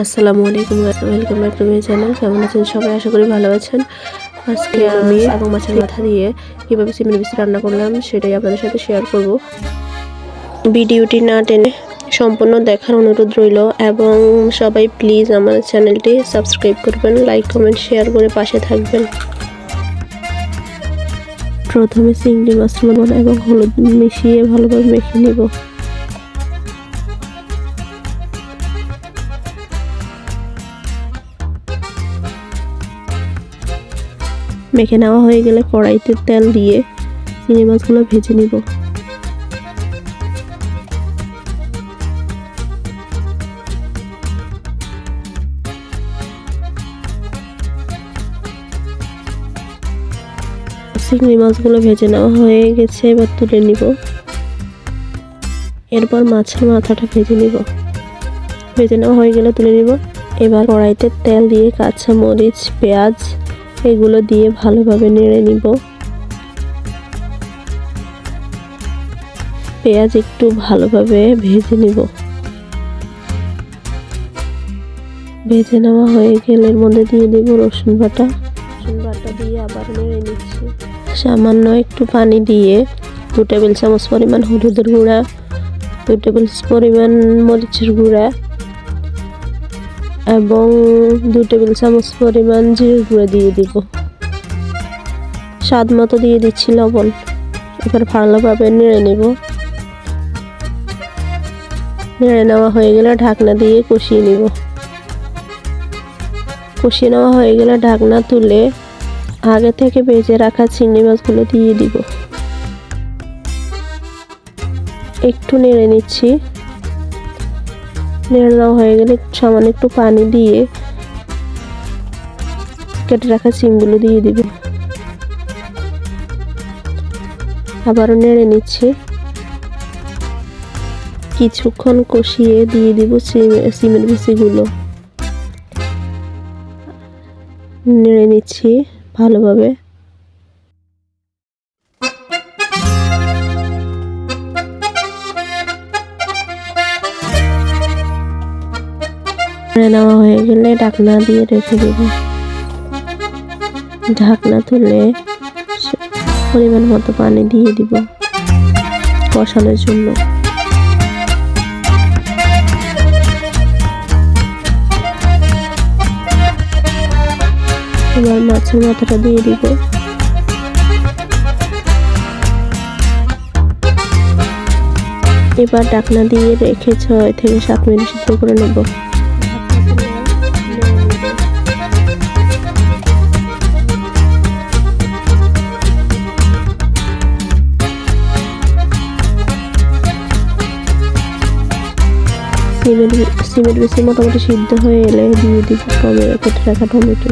আসসালামু আলাইকুম, welcome back to my channel. কেমন আছেন সবাই? আশা করি ভালো আছেন। আজকে আমি এবং মাছের মাথা দিয়ে কীভাবে চিংড়ি মাছ রান্না করলাম সেটাই আপনাদের সাথে শেয়ার করব। ভিডিওটি না টেনে সম্পূর্ণ দেখার অনুরোধ রইল এবং সবাই প্লিজ আমার চ্যানেলটি সাবস্ক্রাইব করবেন, লাইক কমেন্ট শেয়ার করে পাশে থাকবেন। প্রথমে চিংড়ি মাছ লবণ এবং হলুদ মিশিয়ে ভালোভাবে মেখে নেব। মেখে নেওয়া হয়ে গেলে কড়াইতে তেল দিয়ে চিংড়ি মাছগুলো ভেজে নিব। চিংড়ি মাছগুলো ভেজে নেওয়া হয়ে গেছে, এবার তুলে নিব। এরপর মাছের মাথাটা ভেজে নিব। ভেজে নেওয়া হয়ে গেলে তুলে নিব। এবার কড়াইতে তেল দিয়ে কাঁচা মরিচ, পেঁয়াজ এগুলো দিয়ে ভালোভাবে নেড়ে নিব। পেঁয়াজ একটু ভালোভাবে ভেজে নিব। ভেজে নেওয়া হয়ে গেলে এর মধ্যে দিয়ে দেব রসুন বাটা। রসুন বাটা দিয়ে আবার নেড়ে নিচ্ছি। সামান্য একটু পানি দিয়ে 2 টেবিল চামচ পরিমাণ হলুদের গুঁড়া, 2 টেবিল পরিমাণ মরিচের গুঁড়া এবং 2 টেবিল চামচ পরিমাণ জিরের গুঁড়া দিয়ে দিব। স্বাদ মতো দিয়ে দিচ্ছি লবণ। এবার ভালোভাবে নেড়ে নেব। নেড়ে নেওয়া হয়ে গেলে ঢাকনা দিয়ে কষিয়ে নেব। কষিয়ে নেওয়া হয়ে গেলে ঢাকনা তুলে আগে থেকে ভেজে রাখা চিংড়ি মাছগুলো দিয়ে দিব। একটু নেড়ে নিচ্ছি। নেড়ে নেওয়া হয়ে গেলে সামান্য একটু পানি দিয়ে কেটে রাখা চিংড়িগুলো দিয়ে দিব। আবারও নেড়ে নিচ্ছি। কিছুক্ষণ কষিয়ে দিয়ে দিব সিমের বিচিগুলো। নেড়ে নিচ্ছি ভালোভাবে। নেওয়া হয়ে গেলে ঢাকনা দিয়ে রেখে দেব। ঢাকনা তুলে পরিমাণ মতো পানি দিয়ে দিব কষানোর জন্য। এবার মাছের মাথাটা দিয়ে দিব। এবার ঢাকনা দিয়ে রেখে 6 থেকে 7 মিনিট সিদ্ধ করে নেব। সিমের বেশি মোটামুটি সিদ্ধ হয়ে এলে দিয়ে দিব কেটে রাখা টমেটো।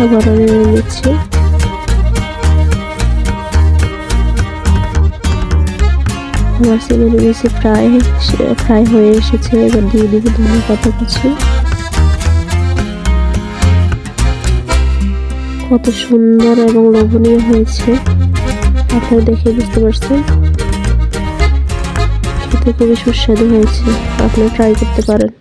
আবারও নেড়ে নিচ্ছি। আমার সিমের বেশি ফ্রাই হয়ে এসেছে। এবার দিয়ে দিব ধনে পাতা কুচি। কত সুন্দর এবং লোভনীয় হয়েছে, আপনারা দেখে বুঝতে পারছেন। খেতে খুবই সুস্বাদু হয়েছে, আপনারা ট্রাই করতে পারেন।